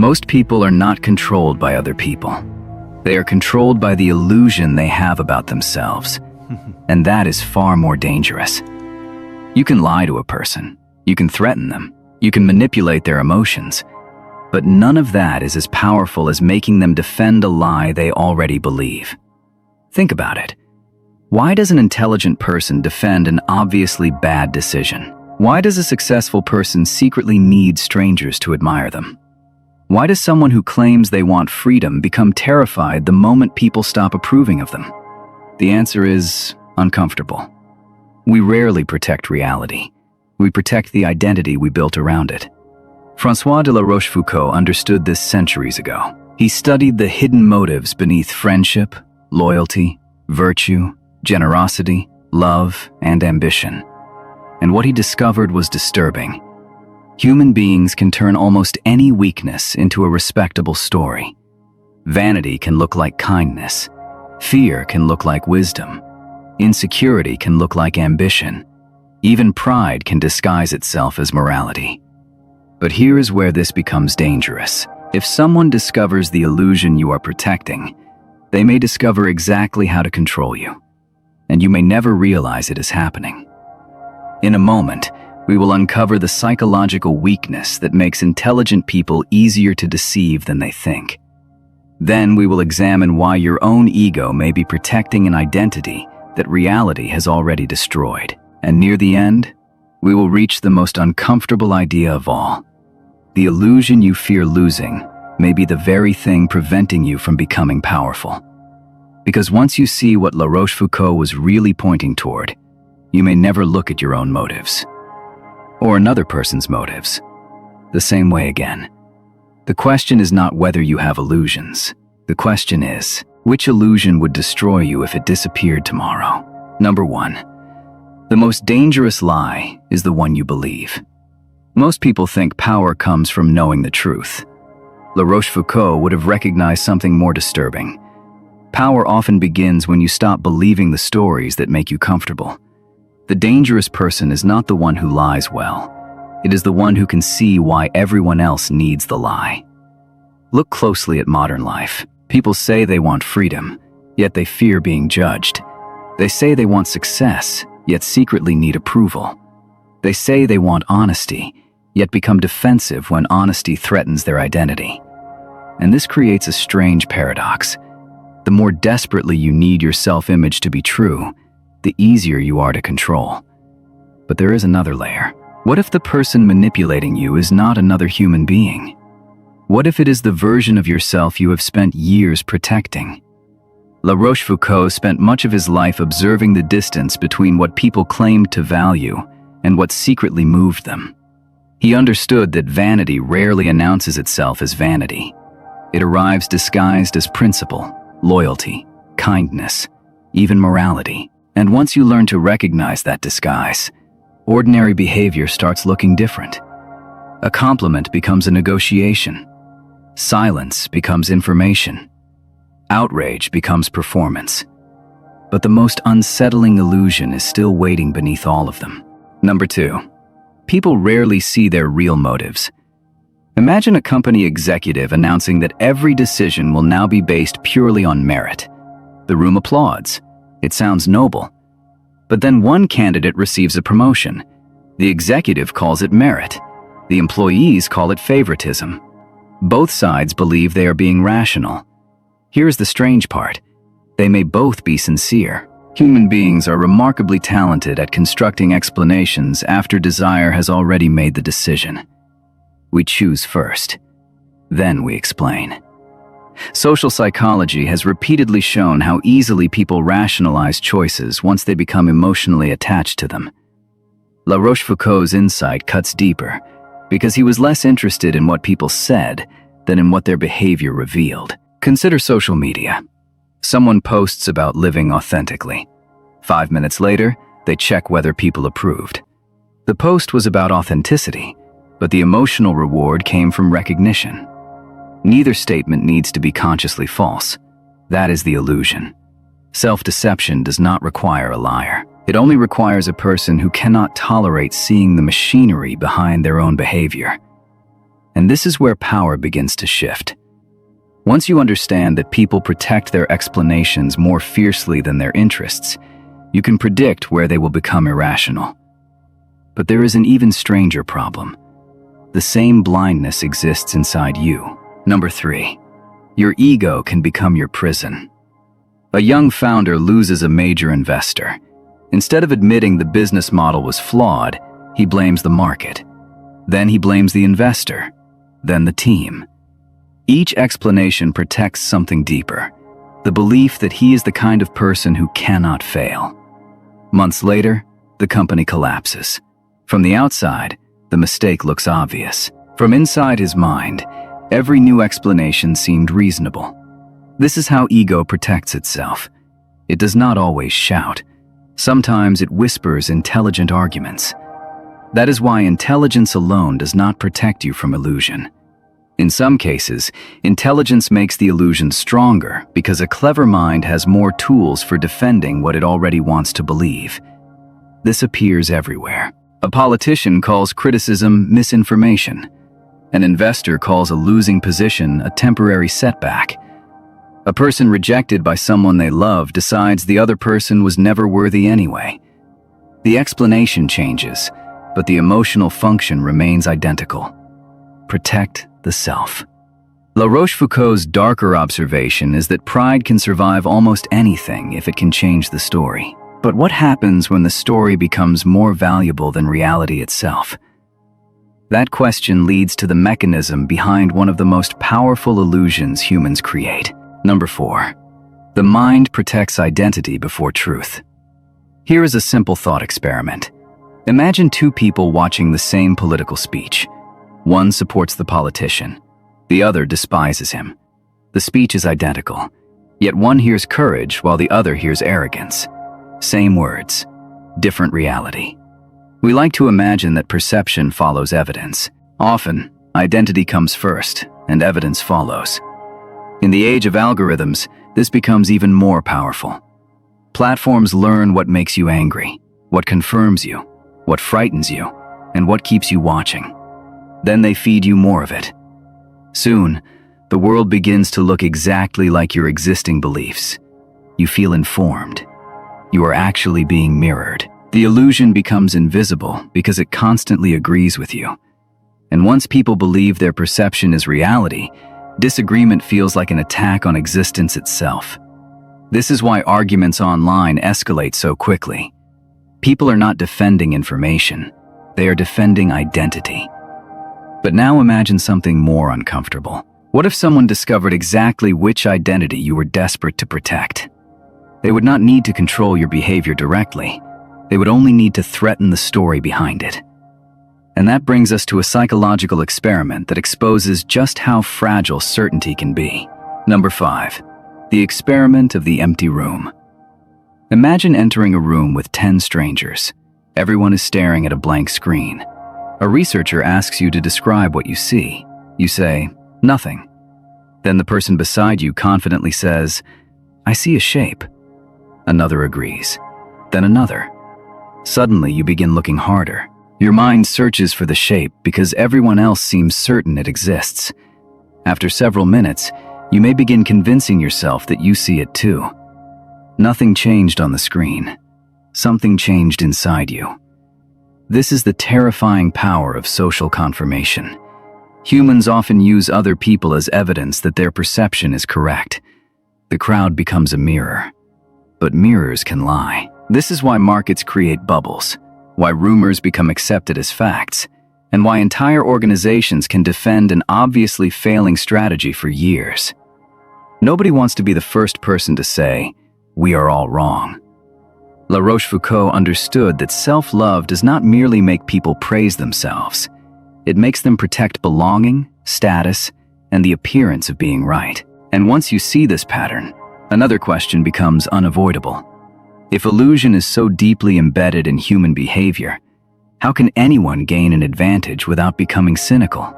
Most people are not controlled by other people. They are controlled by the illusion they have about themselves, and that is far more dangerous. You can lie to a person, you can threaten them, you can manipulate their emotions, but none of that is as powerful as making them defend a lie they already believe. Think about it. Why does an intelligent person defend an obviously bad decision? Why does a successful person secretly need strangers to admire them? Why does someone who claims they want freedom become terrified the moment people stop approving of them? The answer is uncomfortable. We rarely protect reality. We protect the identity we built around it. François de la Rochefoucauld understood this centuries ago. He studied the hidden motives beneath friendship, loyalty, virtue, generosity, love, and ambition. And what he discovered was disturbing. Human beings can turn almost any weakness into a respectable story. Vanity can look like kindness. Fear can look like wisdom. Insecurity can look like ambition. Even pride can disguise itself as morality. But here is where this becomes dangerous. If someone discovers the illusion you are protecting, they may discover exactly how to control you, and you may never realize it is happening. In a moment, we will uncover the psychological weakness that makes intelligent people easier to deceive than they think. Then we will examine why your own ego may be protecting an identity that reality has already destroyed. And near the end, we will reach the most uncomfortable idea of all. The illusion you fear losing may be the very thing preventing you from becoming powerful. Because once you see what La Rochefoucauld was really pointing toward, you may never look at your own motives, or another person's motives, the same way again. The question is not whether you have illusions. The question is, which illusion would destroy you if it disappeared tomorrow? Number 1. The most dangerous lie is the one you believe. Most people think power comes from knowing the truth. La Rochefoucauld would have recognized something more disturbing. Power often begins when you stop believing the stories that make you comfortable. The dangerous person is not the one who lies well. It is the one who can see why everyone else needs the lie. Look closely at modern life. People say they want freedom, yet they fear being judged. They say they want success, yet secretly need approval. They say they want honesty, yet become defensive when honesty threatens their identity. And this creates a strange paradox. The more desperately you need your self-image to be true, the easier you are to control. But there is another layer. What if the person manipulating you is not another human being? What if it is the version of yourself you have spent years protecting? La Rochefoucauld spent much of his life observing the distance between what people claimed to value and what secretly moved them. He understood that vanity rarely announces itself as vanity. It arrives disguised as principle, loyalty, kindness, even morality. And once you learn to recognize that disguise, ordinary behavior starts looking different. A compliment becomes a negotiation. Silence becomes information. Outrage becomes performance. But the most unsettling illusion is still waiting beneath all of them. Number 2. People rarely see their real motives. Imagine a company executive announcing that every decision will now be based purely on merit. The room applauds. It sounds noble. But then one candidate receives a promotion. The executive calls it merit. The employees call it favoritism. Both sides believe they are being rational. Here's the strange part. They may both be sincere. Human beings are remarkably talented at constructing explanations after desire has already made the decision. We choose first, then we explain. Social psychology has repeatedly shown how easily people rationalize choices once they become emotionally attached to them. La Rochefoucauld's insight cuts deeper because he was less interested in what people said than in what their behavior revealed. Consider social media. Someone posts about living authentically. 5 minutes later, they check whether people approved. The post was about authenticity, but the emotional reward came from recognition. Neither statement needs to be consciously false. That is the illusion. Self-deception does not require a liar. It only requires a person who cannot tolerate seeing the machinery behind their own behavior. And this is where power begins to shift. Once you understand that people protect their explanations more fiercely than their interests, you can predict where they will become irrational. But there is an even stranger problem. The same blindness exists inside you. Number 3. Your ego can become your prison. A young founder loses a major investor. Instead of admitting the business model was flawed, he blames the market. Then he blames the investor. Then the team. Each explanation protects something deeper, the belief that he is the kind of person who cannot fail. Months later, the company collapses. From the outside, the mistake looks obvious. From inside his mind, every new explanation seemed reasonable. This is how ego protects itself. It does not always shout. Sometimes it whispers intelligent arguments. That is why intelligence alone does not protect you from illusion. In some cases, intelligence makes the illusion stronger because a clever mind has more tools for defending what it already wants to believe. This appears everywhere. A politician calls criticism misinformation. An investor calls a losing position a temporary setback. A person rejected by someone they love decides the other person was never worthy anyway. The explanation changes, but the emotional function remains identical. Protect the self. La Rochefoucauld's darker observation is that pride can survive almost anything if it can change the story. But what happens when the story becomes more valuable than reality itself? That question leads to the mechanism behind one of the most powerful illusions humans create. Number 4. The mind protects identity before truth. Here is a simple thought experiment. Imagine two people watching the same political speech. One supports the politician. The other despises him. The speech is identical, yet one hears courage while the other hears arrogance. Same words, different reality. We like to imagine that perception follows evidence. Often, identity comes first, and evidence follows. In the age of algorithms, this becomes even more powerful. Platforms learn what makes you angry, what confirms you, what frightens you, and what keeps you watching. Then they feed you more of it. Soon, the world begins to look exactly like your existing beliefs. You feel informed. You are actually being mirrored. The illusion becomes invisible because it constantly agrees with you. And once people believe their perception is reality, disagreement feels like an attack on existence itself. This is why arguments online escalate so quickly. People are not defending information. They are defending identity. But now imagine something more uncomfortable. What if someone discovered exactly which identity you were desperate to protect? They would not need to control your behavior directly. They would only need to threaten the story behind it. And that brings us to a psychological experiment that exposes just how fragile certainty can be. Number 5. The experiment of the empty room. Imagine entering a room with 10 strangers. Everyone is staring at a blank screen. A researcher asks you to describe what you see. You say, nothing. Then the person beside you confidently says, I see a shape. Another agrees. Then another. Suddenly you begin looking harder. Your mind searches for the shape because everyone else seems certain it exists. After several minutes, you may begin convincing yourself that you see it too. Nothing changed on the screen. Something changed inside you. This is the terrifying power of social confirmation. Humans often use other people as evidence that their perception is correct. The crowd becomes a mirror. But mirrors can lie. This is why markets create bubbles, why rumors become accepted as facts, and why entire organizations can defend an obviously failing strategy for years. Nobody wants to be the first person to say, we are all wrong. La Rochefoucauld understood that self-love does not merely make people praise themselves. It makes them protect belonging, status, and the appearance of being right. And once you see this pattern, another question becomes unavoidable. If illusion is so deeply embedded in human behavior, how can anyone gain an advantage without becoming cynical?